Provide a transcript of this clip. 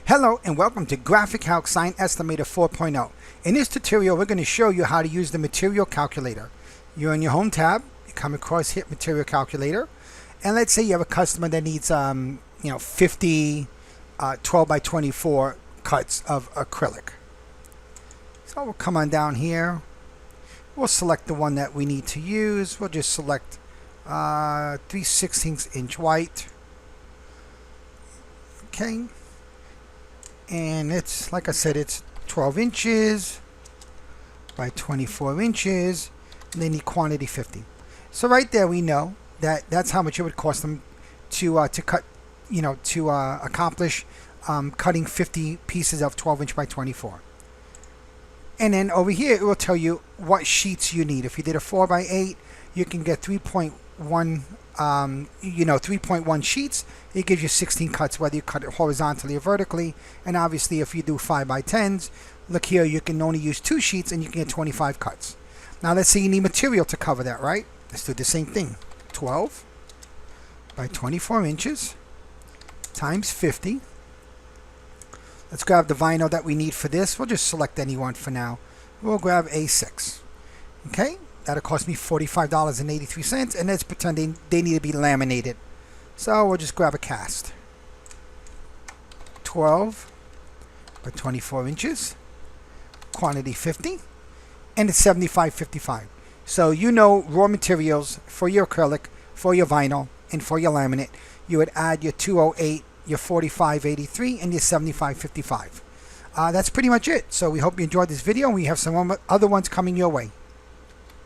Hello and welcome to GraphixCALC Sign Estimator 4.0. In this tutorial, we're going to show you how to use the Material Calculator. You're in your Home tab, you come across Hit Material Calculator, and let's say you have a customer that needs 50 12 by 24 cuts of acrylic. So we'll come on down here. We'll select the one that we need to use. We'll just select 3/16 inch white. Okay. And it's, like I said, it's 12 inches by 24 inches, and they need quantity 50. So right there we know that that's how much it would cost them to cut, to accomplish cutting 50 pieces of 12 inch by 24. And then over here it will tell you what sheets you need. If you did a 4 by 8, you can get 3.1 3.1 sheets. It gives you 16 cuts, whether you cut it horizontally or vertically. And obviously if you do 5 by 10s, look here, you can only use 2 sheets and you can get 25 cuts. Now let's say you need material to cover that, right? Let's do the same thing. 12 by 24 inches times 50. Let's grab the vinyl that we need for this. We'll just select any one for now. We'll grab A6. Okay, that'll cost me $45.83, and let's pretend they need to be laminated. So we'll just grab a cast. 12 by 24 inches, quantity 50, and it's $75.55. So raw materials for your acrylic, for your vinyl, and for your laminate, you would add your 208, your $45.83, and your $75.55. That's pretty much it. So we hope you enjoyed this video, and we have some other ones coming your way.